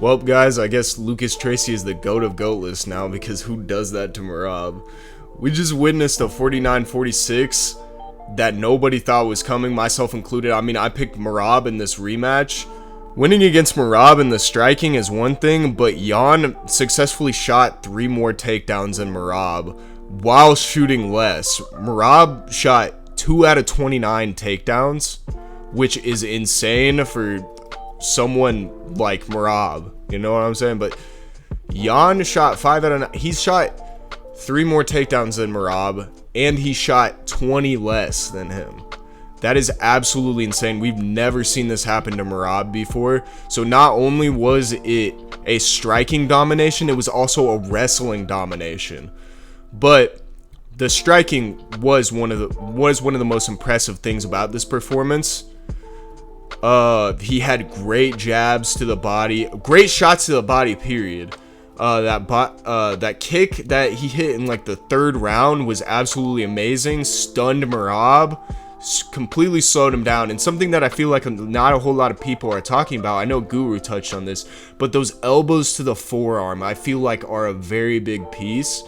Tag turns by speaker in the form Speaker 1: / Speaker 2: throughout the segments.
Speaker 1: Well, guys, I guess Lucas Tracy is the GOAT of GOATless now, because who does that to Merab? We just witnessed a 49-46 that nobody thought was coming, myself included. I mean, I picked Merab in this rematch. Winning against Merab in the striking is one thing, but Yan successfully shot 3 more takedowns than Merab while shooting less. Merab shot 2 out of 29 takedowns, which is insane for someone like Merab, you know what I'm saying? But Yan shot 5 out of 9. He's shot 3 more takedowns than Merab, and he shot 20 less than him. That is absolutely insane. We've never seen this happen to Merab before. So not only was it a striking domination, it was also a wrestling domination. But the striking was one of the most impressive things about this performance. He had great jabs to the body, great shots to the body, period. That kick that he hit in like the 3rd round was absolutely amazing. Stunned Merab, completely slowed him down, and something that I feel like not a whole lot of people are talking about. I know Guru touched on this, but those elbows to the forearm, I feel like, are a very big piece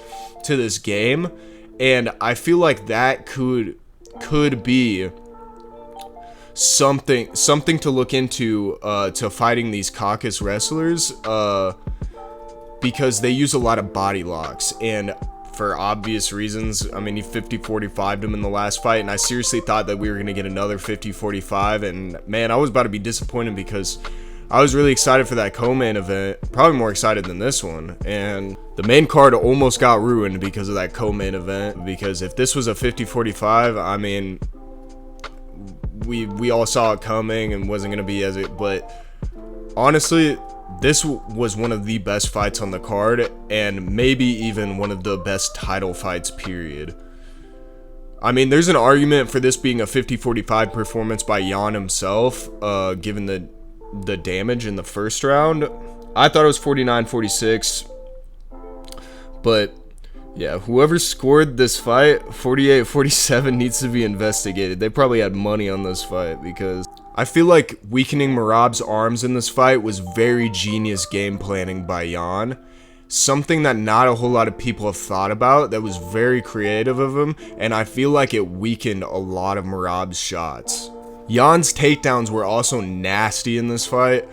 Speaker 1: to this game, and I feel like that could be something to look into to fighting these caucus wrestlers, because they use a lot of body locks, and for obvious reasons. I mean, he 50-45'd him in the last fight, and I seriously thought that we were going to get another 50-45, and man, I was about to be disappointed because I was really excited for that co-main event, probably more excited than this one, and the main card almost got ruined because of that co-main event, because if this was a 50-45, I mean, we all saw it coming and wasn't going to be as it, but honestly, this was one of the best fights on the card, and maybe even one of the best title fights, period. I mean, there's an argument for this being a 50-45 performance by Yan himself, given the damage in the first round. I thought it was 49-46, but yeah, whoever scored this fight, 48-47, needs to be investigated. They probably had money on this fight, because I feel like weakening Merab's arms in this fight was very genius game planning by Yan. Something that not a whole lot of people have thought about, that was very creative of him, and I feel like it weakened a lot of Merab's shots. Yan's takedowns were also nasty in this fight.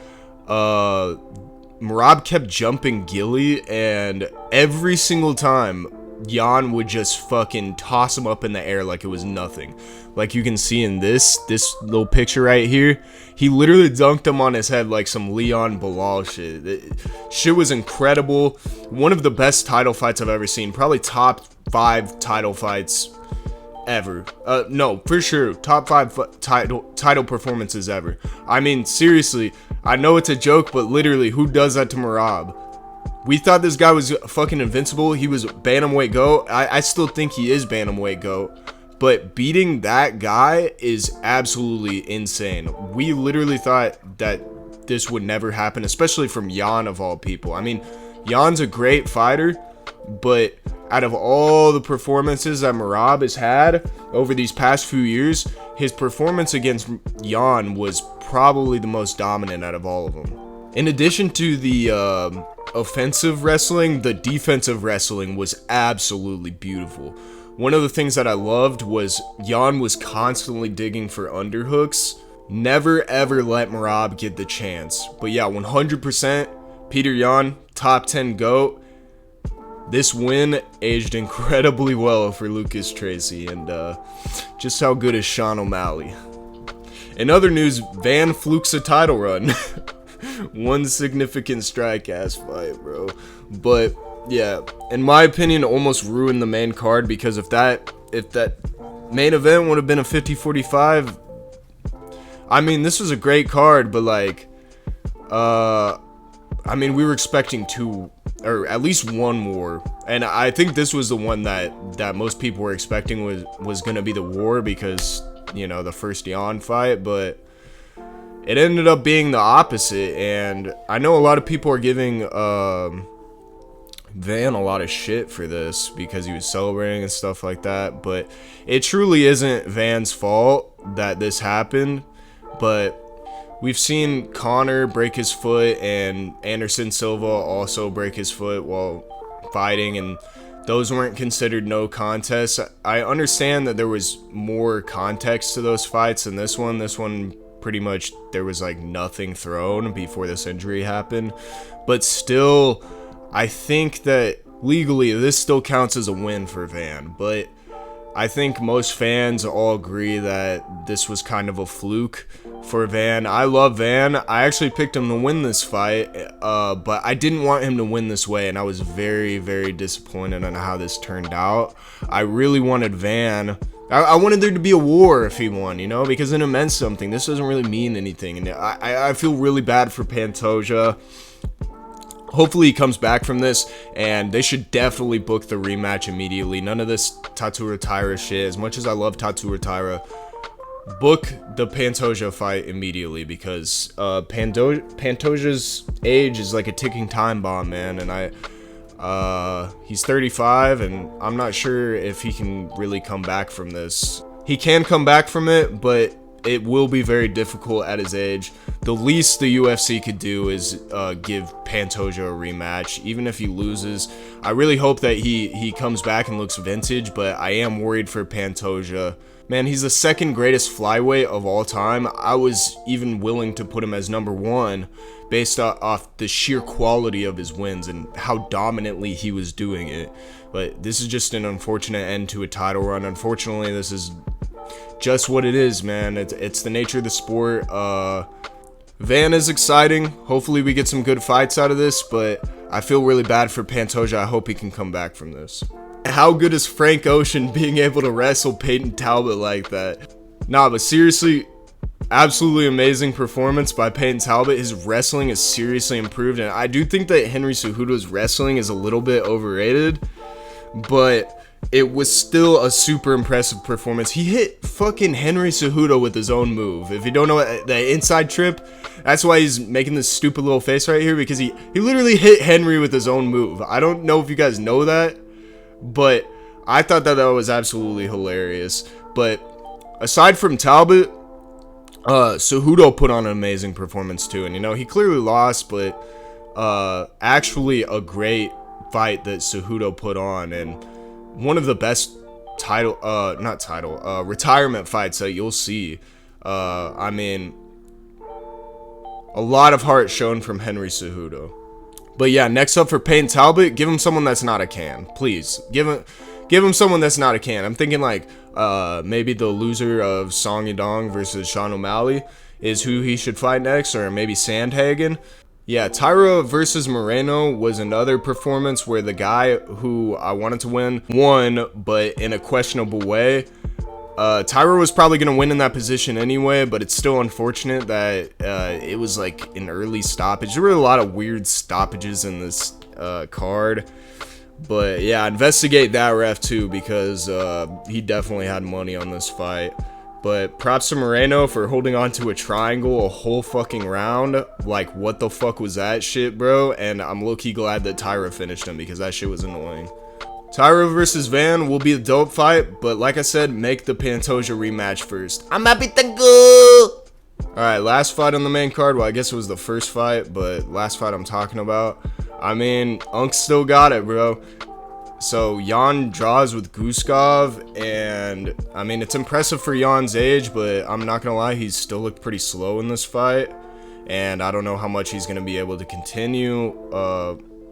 Speaker 1: Merab kept jumping Gilly, and every single time, Yan would just fucking toss him up in the air like it was nothing. Like you can see in this little picture right here, he literally dunked him on his head like some Leon Bilal shit. Shit was incredible. One of the best title fights I've ever seen. Probably top 5 title fights ever. No, for sure, top 5 title performances ever. I mean, seriously, I know it's a joke, but literally, who does that to Merab? We thought this guy was fucking invincible. He was bantamweight GOAT. I still think he is bantamweight GOAT. But beating that guy is absolutely insane. We literally thought that this would never happen, especially from Yan of all people. I mean, Yan's a great fighter, but out of all the performances that Merab has had over these past few years, his performance against Yan was probably the most dominant out of all of them. In addition to the offensive wrestling, the defensive wrestling was absolutely beautiful. One of the things that I loved was Yan was constantly digging for underhooks. Never ever let Merab get the chance. But yeah, 100% Petr Yan, top 10 GOAT. This win aged incredibly well for Lucas Tracy, and just how good is Sean O'Malley. In other news, Van flukes a title run. One significant strike ass fight, bro. But yeah, in my opinion, almost ruined the main card, because if that main event would have been a 50-45, I mean, this was a great card, but like, I mean, we were expecting 2 or at least 1 more, and I think this was the one that most people were expecting was gonna be the war, because, you know, the first Yan fight, but it ended up being the opposite. And I know a lot of people are giving Van a lot of shit for this because he was celebrating and stuff like that, but it truly isn't Van's fault that this happened. But We've seen Conor break his foot and Anderson Silva also break his foot while fighting, and those weren't considered no contests. I understand that there was more context to those fights than this one. This one, pretty much, there was like nothing thrown before this injury happened. But still, I think that legally this still counts as a win for Van. But I think most fans all agree that this was kind of a fluke for Van. I love Van. I actually picked him to win this fight, but I didn't want him to win this way, and I was very, very disappointed on how this turned out. I really wanted Van. I wanted there to be a war if he won, you know, because then it meant something. This doesn't really mean anything, and I feel really bad for Pantoja. Hopefully he comes back from this, and they should definitely book the rematch immediately. None of this Tatura Taira shit. As much as I love Tatura Taira, book the Pantoja fight immediately, because Pantoja's age is like a ticking time bomb, man. And he's 35, and I'm not sure if he can really come back from this. He can come back from it, but it will be very difficult at his age. The least the UFC could do is give Pantoja a rematch, even if he loses. I really hope that he comes back and looks vintage, but I am worried for Pantoja. Man, he's the second greatest flyweight of all time. I was even willing to put him as number one based off the sheer quality of his wins and how dominantly he was doing it. But this is just an unfortunate end to a title run. Unfortunately, this is just what it is, man. It's the nature of the sport. Van is exciting. Hopefully we get some good fights out of this, but I feel really bad for Pantoja. I hope he can come back from this. How good is Frank Ocean being able to wrestle Payton Talbott like that? Nah, but seriously, absolutely amazing performance by Payton Talbott. His wrestling is seriously improved, and I do think that Henry Cejudo's wrestling is a little bit overrated, but it was still a super impressive performance. He hit fucking Henry Cejudo with his own move. If you don't know the inside trip, that's why he's making this stupid little face right here, because he literally hit Henry with his own move. I don't know if you guys know that, but I thought that was absolutely hilarious. But aside from Talbot, Cejudo put on an amazing performance too. And, you know, he clearly lost, but actually a great fight that Cejudo put on, and one of the best retirement fights that you'll see. I mean, a lot of heart shown from Henry Cejudo. But yeah, next up for Payton Talbot, give him someone that's not a can, please. Give him someone that's not a can. I'm thinking like maybe the loser of Song Yadong versus Sean O'Malley is who he should fight next, or maybe Sandhagen. Yeah, Taira versus Moreno was another performance where the guy who I wanted to win won, but in a questionable way. Taira was probably going to win in that position anyway, but it's still unfortunate that it was like an early stoppage. There were a lot of weird stoppages in this card. But yeah, investigate that ref too, because he definitely had money on this fight. But props to Moreno for holding on to a triangle a whole fucking round. Like, what the fuck was that shit, bro? And I'm low-key glad that Taira finished him, because that shit was annoying. Taira versus Van will be a dope fight, but like I said, make the Pantoja rematch first. I'm happy to go! Alright, last fight on the main card. Well, I guess it was the first fight, but last fight I'm talking about. I mean, Unk still got it, bro. So Yan draws with Guskov, and I mean, it's impressive for Yan's age, but I'm not gonna lie, he's still looked pretty slow in this fight, and I don't know how much he's gonna be able to continue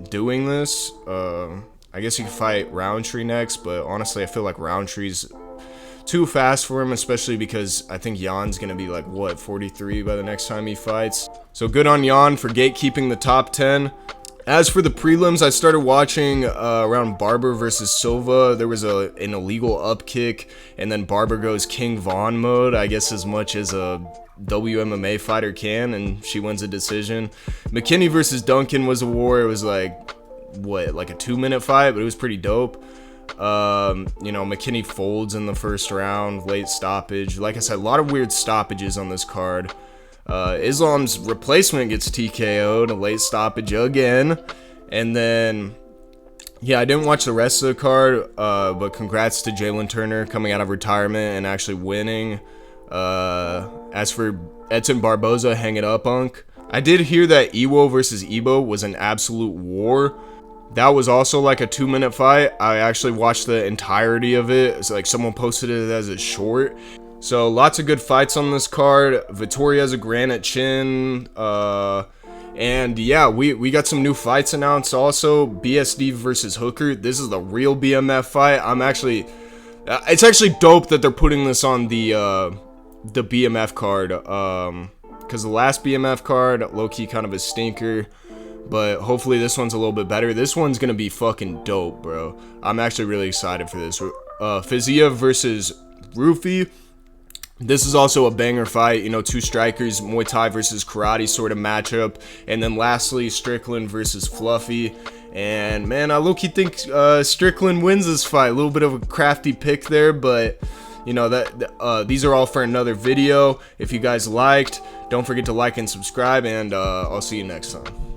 Speaker 1: doing this. I guess he could fight Roundtree next, but honestly, I feel like Roundtree's too fast for him, especially because I think Yan's gonna be like, what, 43 by the next time he fights. So good on Yan for gatekeeping the top 10. As for the prelims, I started watching around Barber versus Silva. There was an illegal up kick, and then Barber goes King Von mode, I guess as much as a WMMA fighter can, and she wins a decision. McKinney versus Duncan was a war. It was like, what, like a 2-minute fight, but it was pretty dope. You know, McKinney folds in the first round, late stoppage. Like I said, a lot of weird stoppages on this card. Islam's replacement gets TKO'd, a late stoppage again. And then, yeah, I didn't watch the rest of the card, but congrats to Jalen Turner coming out of retirement and actually winning. As for Edson Barboza, hang it up, Unk. I did hear that Iwo versus Ebo was an absolute war. That was also like a 2-minute fight. I actually watched the entirety of it. It's like someone posted it as a short. So lots of good fights on this card. Vittoria has a granite chin. And yeah, we got some new fights announced also. BSD versus Hooker. This is the real BMF fight. It's actually dope that they're putting this on the BMF card. Because the last BMF card, low-key kind of a stinker. But hopefully this one's a little bit better. This one's gonna be fucking dope, bro. I'm actually really excited for this. Fiziev versus Rufi. This is also a banger fight. You know, two strikers, Muay Thai versus karate sort of matchup. And then lastly, Strickland versus Fluffy. And man, I low-key think Strickland wins this fight. A little bit of a crafty pick there, but you know, these are all for another video. If you guys liked, don't forget to like and subscribe, and I'll see you next time.